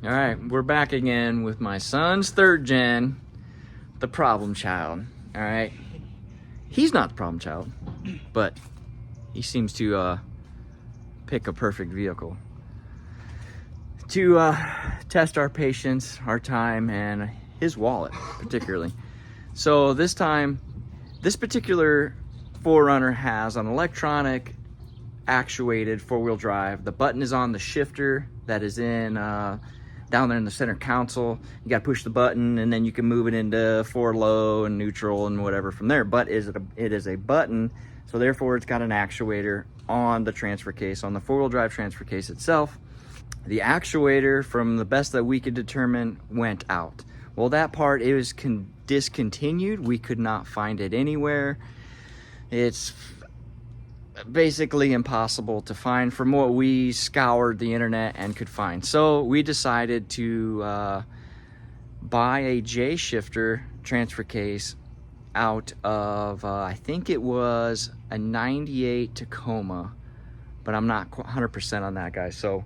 All right, we're back again with my son's third gen, the problem child. All right, he's not the problem child, but he seems to pick a perfect vehicle to test our patience, our time, and his wallet particularly. So this time, this particular 4Runner has an electronic actuated four-wheel drive. The button is on the shifter that is in down there in the center console. You got to push the button and then you can move it into forward low and neutral and whatever from there. But it is a button, so therefore it's got an actuator on the transfer case, on the four-wheel drive transfer case itself. The actuator, from the best that we could determine, went out. Well, that part is discontinued. We could not find it anywhere. It's basically impossible to find from what we scoured the internet and could find. So we decided to buy a J shifter transfer case out of I think it was a 98 Tacoma, but I'm not 100% on that, guys. So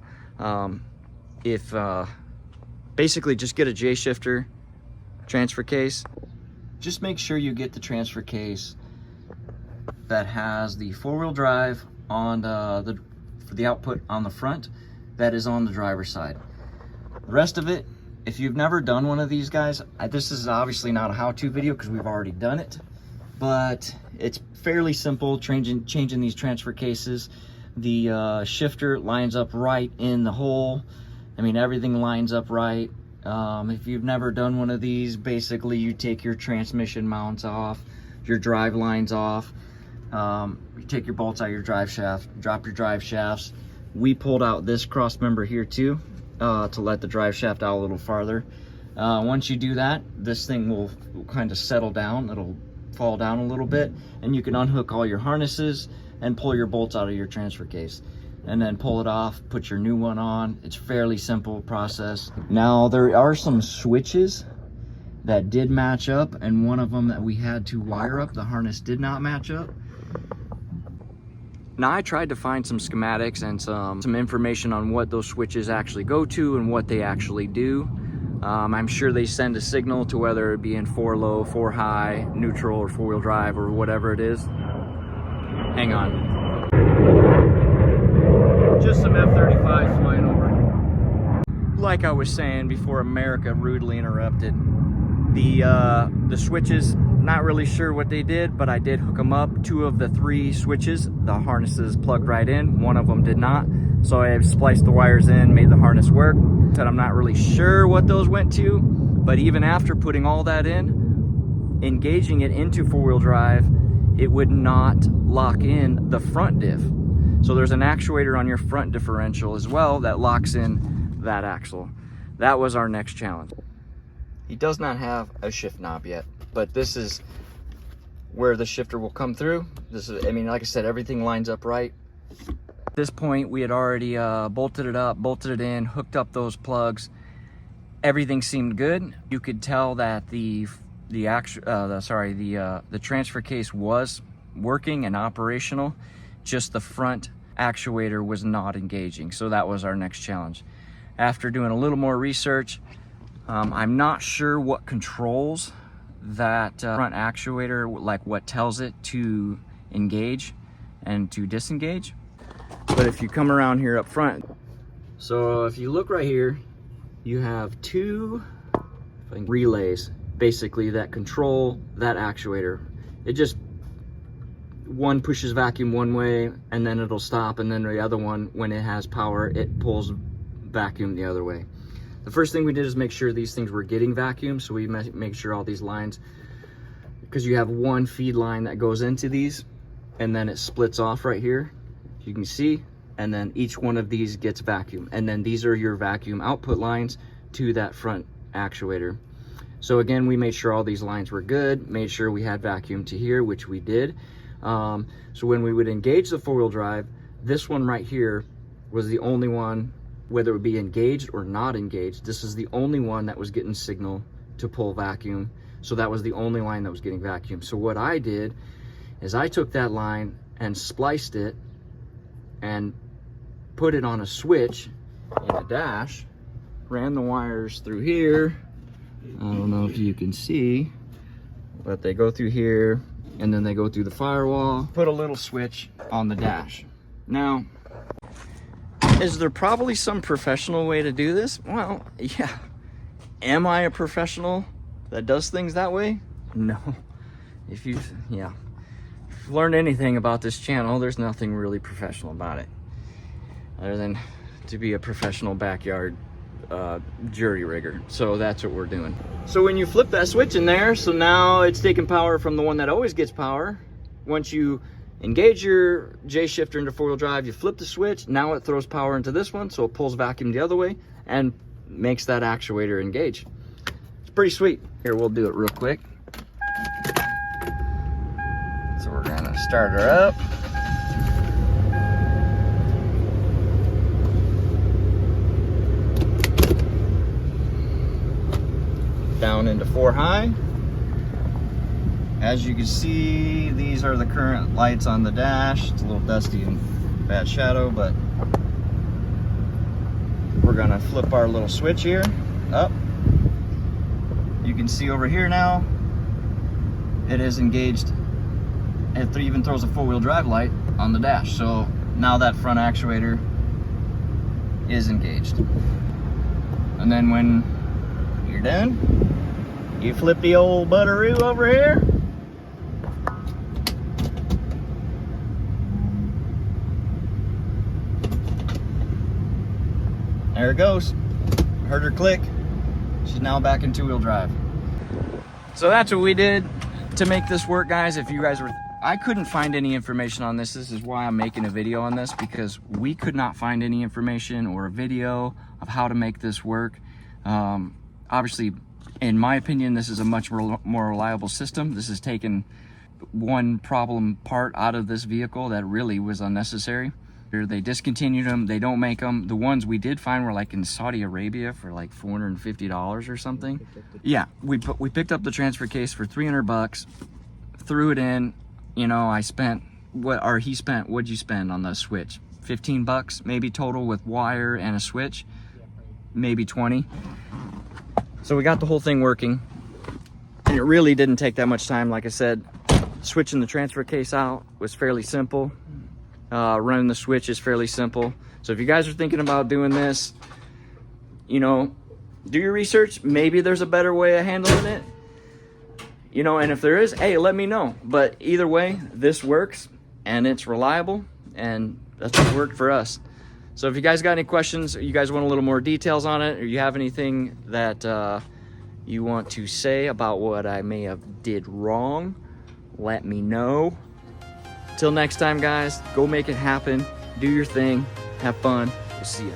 if basically just get a J shifter transfer case. Just make sure you get the transfer case that has the four-wheel drive on for the output on the front that is on the driver's side. The rest of it, if you've never done one of these, guys, this is obviously not a how-to video because we've already done it, but it's fairly simple changing these transfer cases. The shifter lines up right in the hole. I mean, everything lines up right. If you've never done one of these, basically you take your transmission mounts off, your drive lines off, you take your bolts out of your drive shaft, drop your drive shafts. We pulled out this cross member here too, to let the drive shaft out a little farther. Once you do that, this thing will kind of settle down. It'll fall down a little bit, and you can unhook all your harnesses and pull your bolts out of your transfer case, and then pull it off, put your new one on. It's fairly simple process. Now, there are some switches that did match up, and one of them that we had to wire up, the harness did not match up. Now, I tried to find some schematics and some information on what those switches actually go to and what they actually do. I'm sure they send a signal to whether it be in 4 low, 4 high, neutral, or four-wheel drive, or whatever it is. Hang on. Just some F-35s flying over. Like I was saying before America rudely interrupted, the switches, not really sure what they did, but I did hook them up. 2 of the 3 switches, the harnesses plugged right in. 1 of them did not. So I spliced the wires in, made the harness work. Said I'm not really sure what those went to, but even after putting all that in, engaging it into four-wheel drive, it would not lock in the front diff. So there's an actuator on your front differential as well that locks in that axle. That was our next challenge. He does not have a shift knob yet, but this is where the shifter will come through. This is, I mean, like I said, everything lines up right. At this point, we had already bolted it up, bolted it in, hooked up those plugs. Everything seemed good. You could tell that the transfer case was working and operational. Just the front actuator was not engaging. So that was our next challenge. After doing a little more research, I'm not sure what controls that front actuator, like what tells it to engage and to disengage. But if you come around here up front, so if you look right here, you have 2 relays basically that control that actuator. It just, one pushes vacuum one way and then it'll stop, and then the other one, when it has power, it pulls vacuum the other way. The first thing we did is make sure these things were getting vacuum, so we make sure all these lines, because you have one feed line that goes into these and then it splits off right here, you can see, and then each one of these gets vacuum, and then these are your vacuum output lines to that front actuator. So again, we made sure all these lines were good, made sure we had vacuum to here, which we did. So when we would engage the four-wheel drive, this one right here was the only one, whether it would be engaged or not engaged, this is the only one that was getting signal to pull vacuum. So that was the only line that was getting vacuum. So what I did is I took that line and spliced it and put it on a switch in a dash ran the wires through here. I don't know if you can see, but they go through here and then they go through the firewall. Put a little switch on the dash. Now, is there probably some professional way to do this? Well, yeah. Am I a professional that does things that way? No. If you've learned anything about this channel, there's nothing really professional about it, other than to be a professional backyard jury rigger. So that's what we're doing. So when you flip that switch in there, so now it's taking power from the one that always gets power. Once you engage your J shifter into 4-wheel drive, you flip the switch, now it throws power into this one, so it pulls vacuum the other way and makes that actuator engage. It's pretty sweet. Here, we'll do it real quick. So we're gonna start her up. Down into 4 high. As you can see, these are the current lights on the dash. It's a little dusty and bad shadow, but we're gonna flip our little switch here up. You can see over here now, it is engaged. It even throws a 4-wheel drive light on the dash. So now that front actuator is engaged. And then when you're done, you flip the old butteroo over here. There it goes. Heard her click. She's now back in 2-wheel drive. So that's what we did to make this work, guys. If you guys were, I couldn't find any information on this. This is why I'm making a video on this, because we could not find any information or a video of how to make this work. Obviously, in my opinion, this is a much more reliable system. This has taken one problem part out of this vehicle that really was unnecessary. They discontinued them. They don't make them. The ones we did find were like in Saudi Arabia for like $450 or something. Yeah, we picked up the transfer case for 300 bucks, threw it in. You know, I spent what'd you spend on the switch? 15 bucks maybe total with wire and a switch, maybe 20. So we got the whole thing working, and it really didn't take that much time. Like I said, switching the transfer case out was fairly simple. Running the switch is fairly simple. So if you guys are thinking about doing this, you know, do your research. Maybe there's a better way of handling it, you know, and if there is, hey, let me know. But either way, this works and it's reliable, and that's what worked for us. So if you guys got any questions, or you guys want a little more details on it, or you have anything that you want to say about what I may have did wrong, let me know. Till next time, guys, go make it happen. Do your thing. Have fun. We'll see ya.